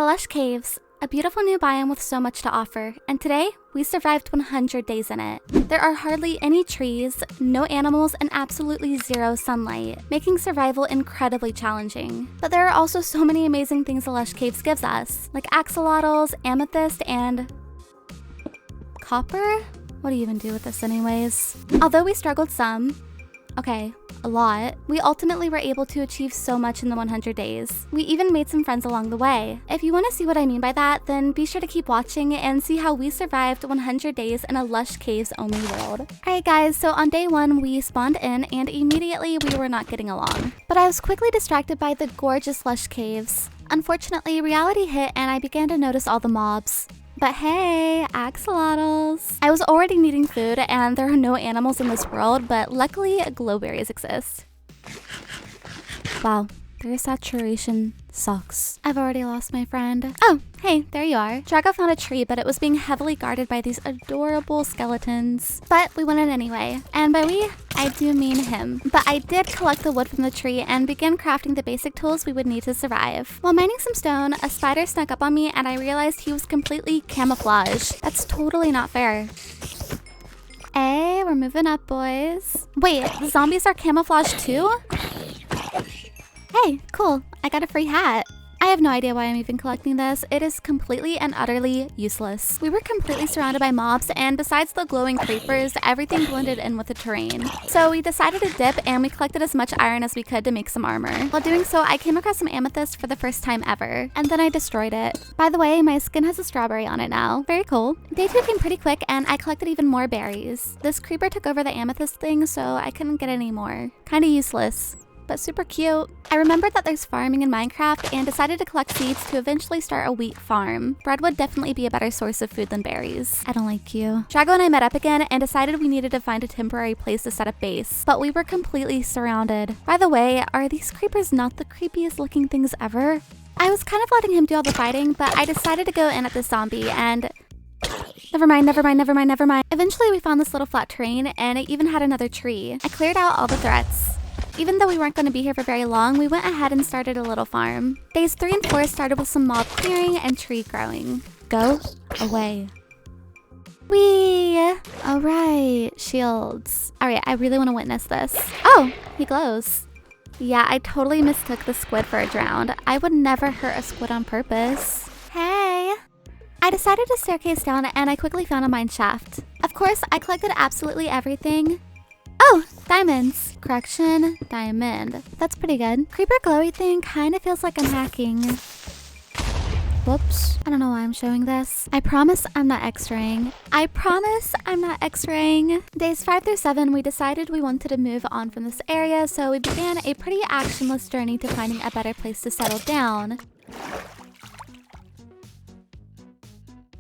Lush Caves, a beautiful new biome with so much to offer, and today, we survived 100 days in it. There are hardly any trees, no animals, and absolutely zero sunlight, making survival incredibly challenging. But there are also so many amazing things the Lush Caves gives us, like axolotls, amethyst, and copper? What do you even do with this anyways? Although we struggled some, okay, a lot, we ultimately were able to achieve so much in the 100 days. We even made some friends along the way. If you want to see what I mean by that, then be sure to keep watching and see how we survived 100 days in a Lush Caves only world. Alright guys, so on day 1 we spawned in and immediately we were not getting along. But I was quickly distracted by the gorgeous Lush Caves. Unfortunately, reality hit and I began to notice all the mobs. But hey, axolotls! I was already needing food and there are no animals in this world, but luckily glowberries exist. Wow, their saturation sucks. I've already lost my friend. Oh, hey, there you are. Drago found a tree, but it was being heavily guarded by these adorable skeletons. But we went in anyway. And by we, I do mean him. But I did collect the wood from the tree and began crafting the basic tools we would need to survive. While mining some stone, a spider snuck up on me and I realized he was completely camouflaged. That's totally not fair. Hey, we're moving up, boys. Wait, the zombies are camouflaged too? Hey, cool. I got a free hat. I have no idea why I'm even collecting this. It is completely and utterly useless. We were completely surrounded by mobs, and besides the glowing creepers, everything blended in with the terrain. So we decided to dip, and we collected as much iron as we could to make some armor. While doing so, I came across some amethyst for the first time ever, and then I destroyed it. By the way, my skin has a strawberry on it now. Very cool. Day 2 came pretty quick, and I collected even more berries. This creeper took over the amethyst thing, so I couldn't get any more. Kinda useless, but super cute. I remembered that there's farming in Minecraft and decided to collect seeds to eventually start a wheat farm. Bread would definitely be a better source of food than berries. I don't like you. Drago and I met up again and decided we needed to find a temporary place to set up base, but we were completely surrounded. By the way, are these creepers not the creepiest looking things ever? I was kind of letting him do all the fighting, but I decided to go in at the zombie and Never mind. Eventually we found this little flat terrain and it even had another tree. I cleared out all the threats. Even though we weren't going to be here for very long, we went ahead and started a little farm. Days 3 and 4 started with some mob clearing and tree growing. Go away. Whee! Alright, shields. Alright, I really want to witness this. Oh, he glows. Yeah, I totally mistook the squid for a drowned. I would never hurt a squid on purpose. Hey! I decided to staircase down and I quickly found a mine shaft. Of course, I collected absolutely everything. Oh, diamonds. Correction, diamond. That's pretty good. Creeper glowy thing kind of feels like I'm hacking. Whoops. I don't know why I'm showing this. I promise I'm not X-raying. Days 5 through 7, we decided we wanted to move on from this area, so we began a pretty actionless journey to finding a better place to settle down.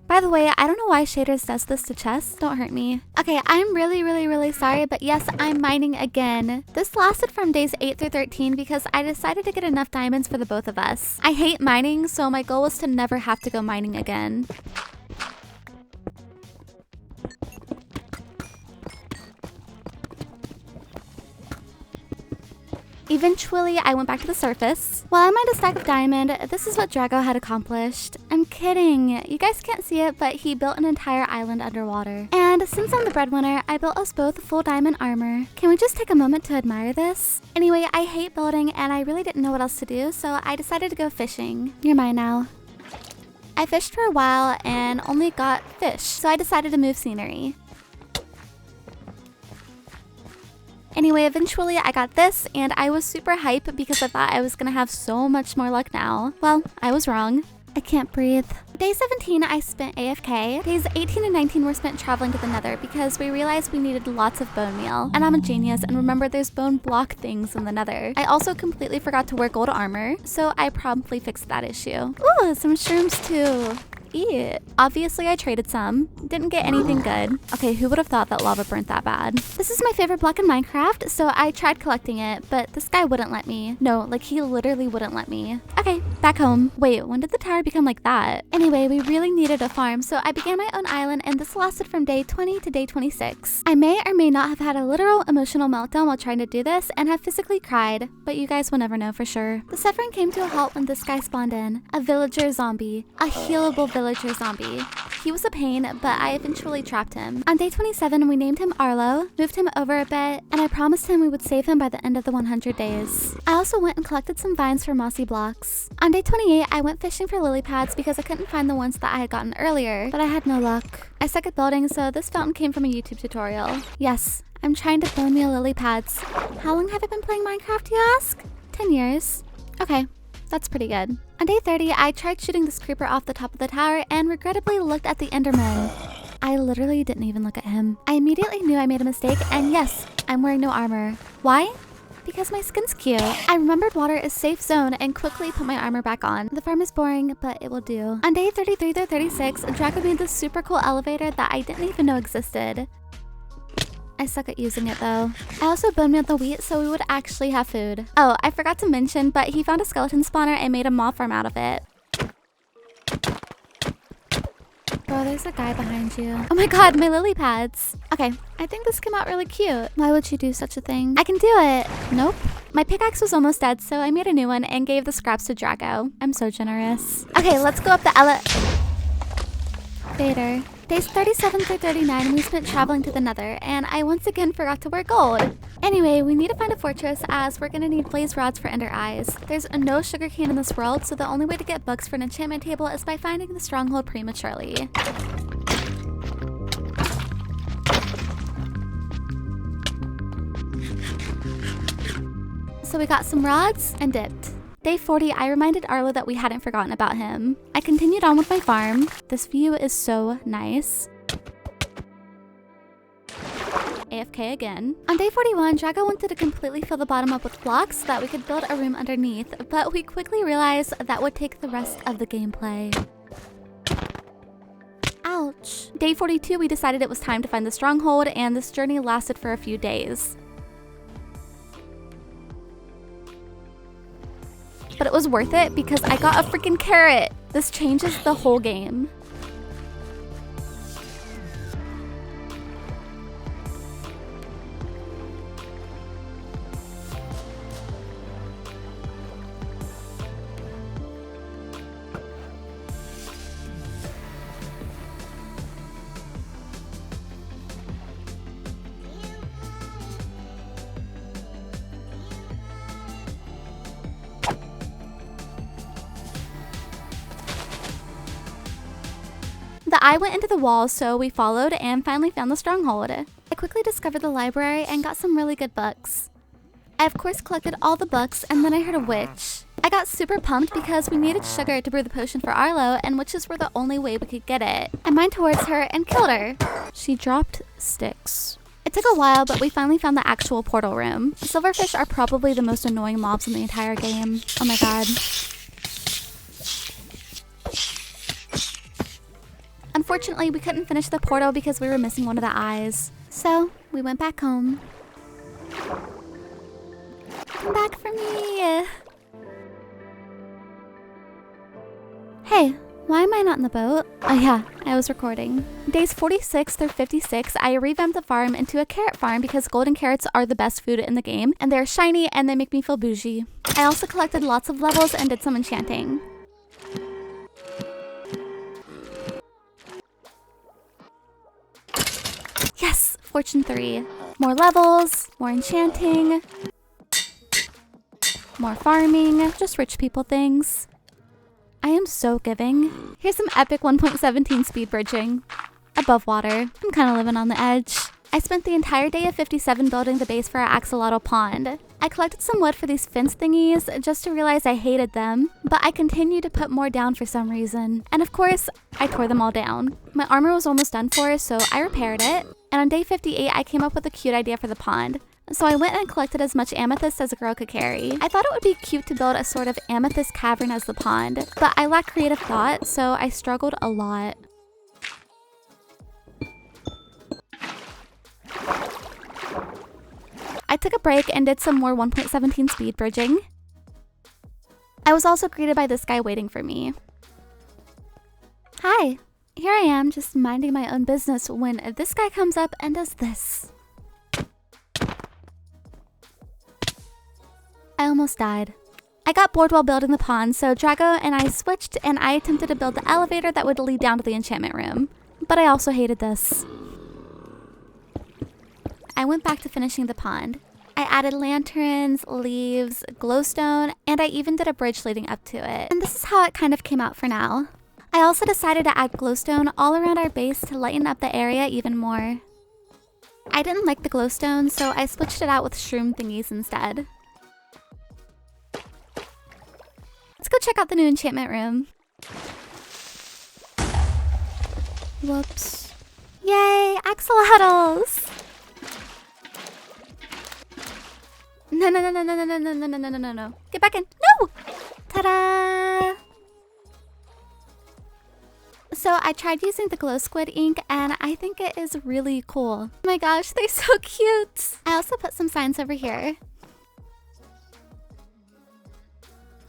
By the way, I don't know why Shaders does this to chests. Don't hurt me. Okay, I'm really sorry, but yes, I'm mining again. This lasted from days 8 through 13 because I decided to get enough diamonds for the both of us. I hate mining, so my goal was to never have to go mining again. Eventually, I went back to the surface. While I mined a stack of diamond, this is what Drago had accomplished. I'm kidding. You guys can't see it, but he built an entire island underwater. And since I'm the breadwinner, I built us both full diamond armor. Can we just take a moment to admire this? Anyway, I hate building and I really didn't know what else to do, so I decided to go fishing. You're mine now. I fished for a while and only got fish, so I decided to move scenery. Anyway, eventually I got this and I was super hyped because I thought I was gonna have so much more luck now. Well, I was wrong. I can't breathe. Day 17, I spent AFK. Days 18 and 19 were spent traveling to the Nether because we realized we needed lots of bone meal. And I'm a genius and remember there's bone block things in the Nether. I also completely forgot to wear gold armor, so I promptly fixed that issue. Ooh, some shrooms too. Ew. Obviously, I traded some. Didn't get anything good. Okay, who would have thought that lava burnt that bad? This is my favorite block in Minecraft, so I tried collecting it, but this guy wouldn't let me. No, like he literally wouldn't let me. Okay, back home. Wait, when did the tower become like that? Anyway, we really needed a farm, so I began my own island, and this lasted from day 20 to day 26. I may or may not have had a literal emotional meltdown while trying to do this and have physically cried, but you guys will never know for sure. The suffering came to a halt when this guy spawned in. A villager zombie. A healable villager zombie. He was a pain, but I eventually trapped him. On day 27, we named him Arlo, moved him over a bit, and I promised him we would save him by the end of the 100 days. I also went and collected some vines for mossy blocks. On day 28, I went fishing for lily pads because I couldn't find the ones that I had gotten earlier, but I had no luck. I suck at building, so this fountain came from a YouTube tutorial. Yes, I'm trying to build me lily pads. How long have I been playing Minecraft, you ask? 10 years. Okay, that's pretty good. On day 30, I tried shooting this creeper off the top of the tower and regrettably looked at the Enderman. I literally didn't even look at him. I immediately knew I made a mistake, and yes, I'm wearing no armor. Why? Because my skin's cute. I remembered water is safe zone and quickly put my armor back on. The farm is boring, but it will do. On day 33 to 36, Draco made this super cool elevator that I didn't even know existed. I suck at using it though. I also bone mealed the wheat so we would actually have food. Oh, I forgot to mention, but he found a skeleton spawner and made a mob farm out of it. Bro, there's a guy behind you. Oh my god, my lily pads. Okay, I think this came out really cute. Why would you do such a thing? I can do it. Nope. My pickaxe was almost dead, so I made a new one and gave the scraps to Draco. I'm so generous. Okay, let's go up the elevator. Days 37 through 39, we spent traveling to the Nether, and I once again forgot to wear gold. Anyway, we need to find a fortress as we're gonna need blaze rods for ender eyes. There's no sugarcane in this world, so the only way to get books for an enchantment table is by finding the stronghold prematurely. So we got some rods and dipped. Day 40, I reminded Arlo that we hadn't forgotten about him. I continued on with my farm. This view is so nice. AFK again. On day 41, Draco wanted to completely fill the bottom up with blocks so that we could build a room underneath, but we quickly realized that would take the rest of the gameplay. Ouch. Day 42, we decided it was time to find the stronghold, and this journey lasted for a few days. But it was worth it because I got a freaking carrot. This changes the whole game. The eye went into the wall, so we followed and finally found the stronghold. I quickly discovered the library and got some really good books. I of course collected all the books, and then I heard a witch. I got super pumped because we needed sugar to brew the potion for Arlo, and witches were the only way we could get it. I mined towards her and killed her. She dropped sticks. It took a while, but we finally found the actual portal room. Silverfish are probably the most annoying mobs in the entire game. Oh my god. Unfortunately, we couldn't finish the portal because we were missing one of the eyes. So, we went back home. Come back for me! Hey, why am I not in the boat? Oh yeah, I was recording. Days 46 through 56, I revamped the farm into a carrot farm because golden carrots are the best food in the game, and they're shiny and they make me feel bougie. I also collected lots of levels and did some enchanting. Yes, Fortune 3. More levels, more enchanting, more farming, just rich people things. I am so giving. Here's some epic 1.17 speed bridging. Above water. I'm kind of living on the edge. I spent the entire day of 57 building the base for our axolotl pond. I collected some wood for these fence thingies just to realize I hated them, but I continued to put more down for some reason. And of course, I tore them all down. My armor was almost done for, so I repaired it. And on day 58, I came up with a cute idea for the pond. So I went and collected as much amethyst as a girl could carry. I thought it would be cute to build a sort of amethyst cavern as the pond, but I lack creative thought, so I struggled a lot. I took a break and did some more 1.17 speed bridging. I was also greeted by this guy waiting for me. Hi, here I am just minding my own business when this guy comes up and does this. I almost died. I got bored while building the pond, so Drago and I switched and I attempted to build the elevator that would lead down to the enchantment room. But I also hated this. I went back to finishing the pond. I added lanterns, leaves, glowstone, and I even did a bridge leading up to it. And this is how it kind of came out for now. I also decided to add glowstone all around our base to lighten up the area even more. I didn't like the glowstone, so I switched it out with shroom thingies instead. Let's go check out the new enchantment room. Whoops. Yay, axolotls! No, no, no, no, no, no, no, no, no, no, no, no, no. Get back in. No! Ta-da! So I tried using the glow squid ink and I think it is really cool. Oh my gosh, they're so cute! I also put some signs over here.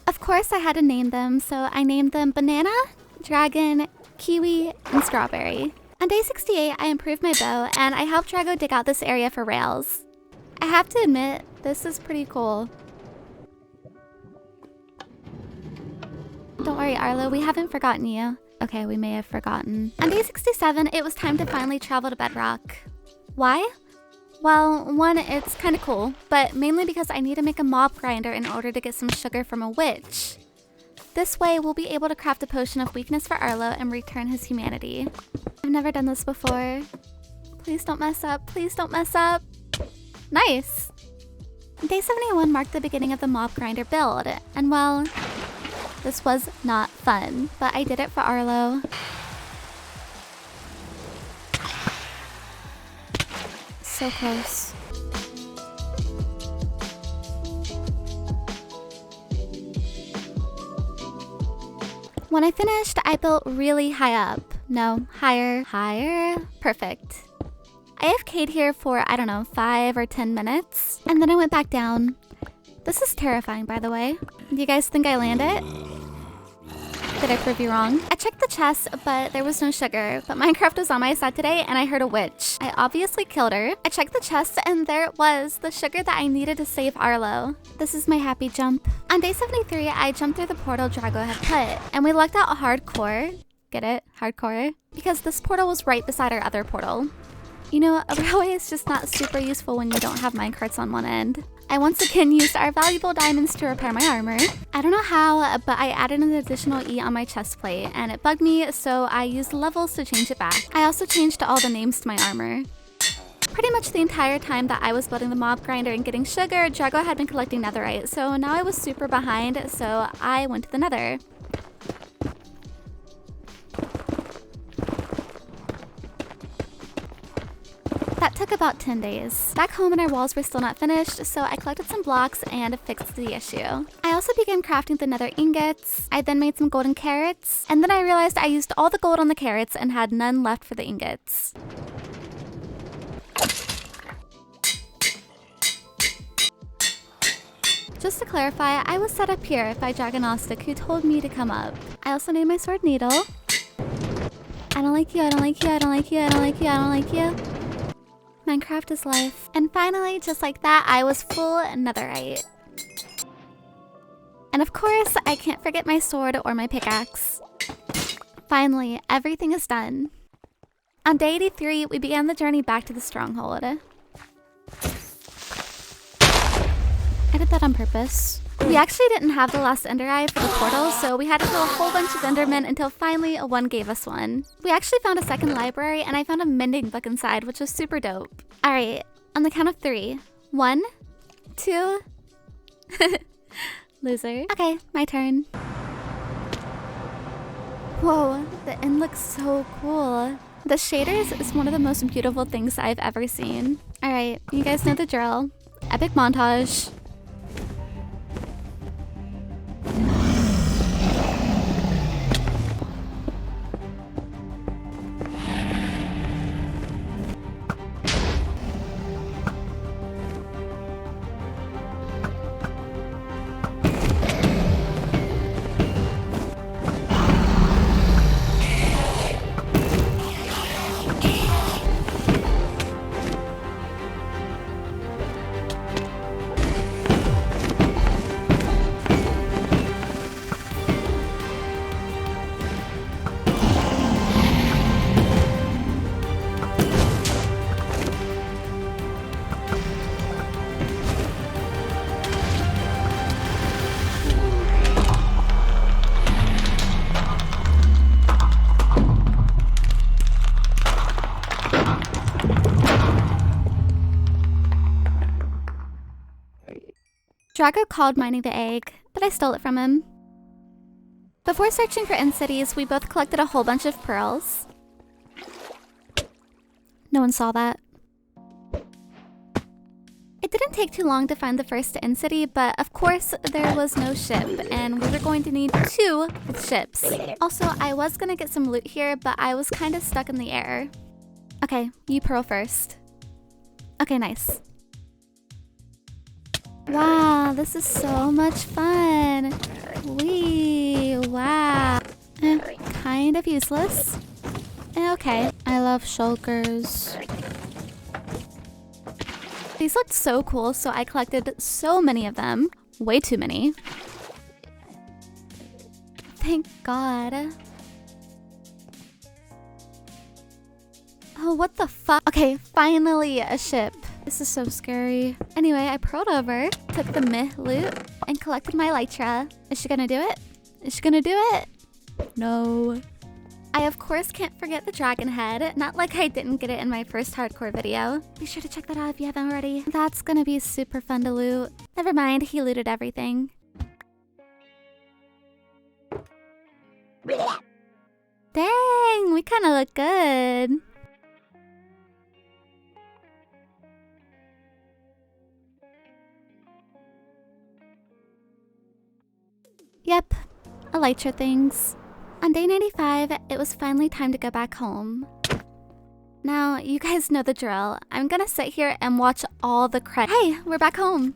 Of course I had to name them, so I named them Banana, Dragon, Kiwi, and Strawberry. On day 68, I improved my bow and I helped Drago dig out this area for rails. I have to admit, this is pretty cool. Don't worry, Arlo, we haven't forgotten you. Okay, we may have forgotten. On day 67, it was time to finally travel to Bedrock. Why? Well, one, it's kind of cool, but mainly because I need to make a mob grinder in order to get some sugar from a witch. This way, we'll be able to craft a potion of weakness for Arlo and return his humanity. I've never done this before. Please don't mess up. Please don't mess up. Nice! Day 71 marked the beginning of the mob grinder build, and well, this was not fun, but I did it for Arlo. So close. When I finished, I built really high up. No, higher. Perfect. I AFK'd here for, I don't know, 5 or 10 minutes, and then I went back down. This is terrifying, by the way. Do you guys think I land it? Did I prove you wrong? I checked the chest, but there was no sugar. But Minecraft was on my side today, and I heard a witch. I obviously killed her. I checked the chest, and there it was, the sugar that I needed to save Arlo. This is my happy jump. On day 73, I jumped through the portal Drago had put, and we lucked out hardcore. Get it? Hardcore? Because this portal was right beside our other portal. You know, a railway is just not super useful when you don't have minecarts on one end. I once again used our valuable diamonds to repair my armor. I don't know how, but I added an additional E on my chest plate, and it bugged me, so I used levels to change it back. I also changed all the names to my armor. Pretty much the entire time that I was building the mob grinder and getting sugar, Drago had been collecting Netherite, so now I was super behind, so I went to the Nether. That took about 10 days. Back home and our walls were still not finished, so I collected some blocks and fixed the issue. I also began crafting the nether ingots. I then made some golden carrots, and then I realized I used all the gold on the carrots and had none left for the ingots. Just to clarify, I was set up here by Dragonostic, who told me to come up. I also named my sword Needle. I don't like you, I don't like you, I don't like you, I don't like you, I don't like you. Minecraft is life. And finally, just like that, I was full netherite. And of course, I can't forget my sword or my pickaxe. Finally, everything is done. On day 83, we began the journey back to the Stronghold. I did that on purpose. We actually didn't have the last ender eye for the portal, so we had to kill a whole bunch of endermen until finally one gave us one. We actually found a second library, and I found a mending book inside, which was super dope. Alright, on the count of 3. 1, 2... Loser. Okay, my turn. Whoa, the end looks so cool. The shaders is one of the most beautiful things I've ever seen. Alright, you guys know the drill. Epic montage. Drago called mining the egg, but I stole it from him. Before searching for in-cities, we both collected a whole bunch of pearls. No one saw that. It didn't take too long to find the first in-city, but of course there was no ship, and we were going to need 2 ships. Also, I was gonna get some loot here, but I was kind of stuck in the air. Okay, you pearl first. Okay, nice. Wow, this is so much fun. Wee, wow. Kind of useless. Okay, I love shulkers. These looked so cool, so I collected so many of them. Way too many. Thank God. Oh, what the fuck? Okay, finally a ship. This is so scary. Anyway, I pearled over, took the myth loot, and collected my elytra. Is she gonna do it? Is she gonna do it? No. I of course can't forget the dragon head. Not like I didn't get it in my first hardcore video. Be sure to check that out if you haven't already. That's gonna be super fun to loot. Never mind, he looted everything. Dang, we kinda look good. Yep, elytra things. On day 95, it was finally time to go back home. Now, you guys know the drill. I'm gonna sit here and watch all the credits. Hey, we're back home.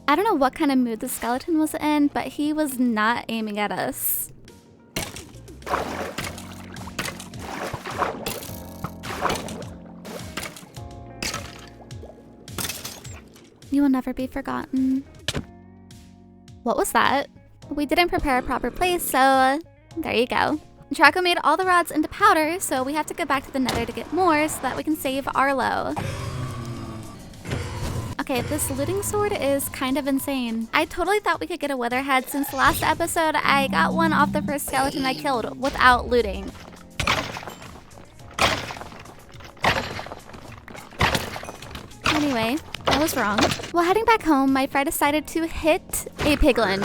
I don't know what kind of mood the skeleton was in, but he was not aiming at us. You will never be forgotten. What was that? We didn't prepare a proper place, so there you go. Draco made all the rods into powder, so we have to go back to the Nether to get more so that we can save Arlo. Okay, this looting sword is kind of insane. I totally thought we could get a witherhead since last episode I got one off the first skeleton I killed without looting. Anyway, I was wrong. While heading back home, my friend decided to hit a piglin.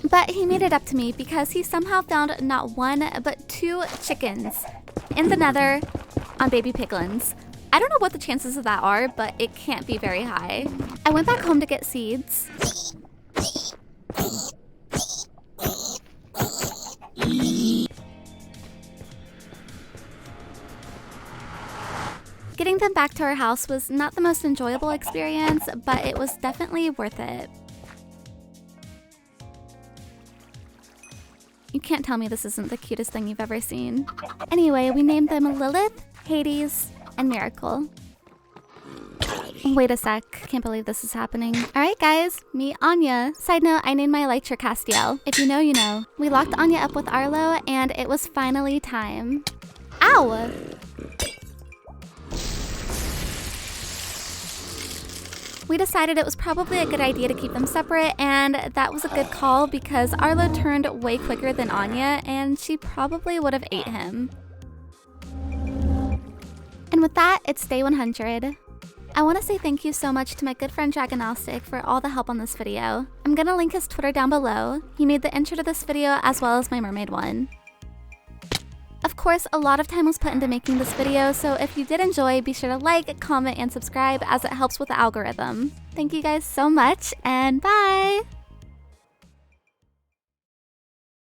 But he made it up to me because he somehow found not 1, but 2 chickens in the Nether on baby piglins. I don't know what the chances of that are, but it can't be very high. I went back home to get seeds. Getting them back to our house was not the most enjoyable experience, but it was definitely worth it. You can't tell me this isn't the cutest thing you've ever seen. Anyway, we named them Lilith, Hades, and Miracle. Wait a sec, can't believe this is happening. Alright guys, meet Anya. Side note, I named my elytra Castiel. If you know, you know. We locked Anya up with Arlo, and it was finally time. Ow! We decided it was probably a good idea to keep them separate, and that was a good call because Arlo turned way quicker than Anya, and she probably would have ate him. And with that, it's day 100. I want to say thank you so much to my good friend Dragonostic for all the help on this video. I'm gonna link his Twitter down below. He made the intro to this video as well as my mermaid one. Of course, a lot of time was put into making this video, so if you did enjoy, be sure to like, comment, and subscribe as it helps with the algorithm. Thank you guys so much, and bye!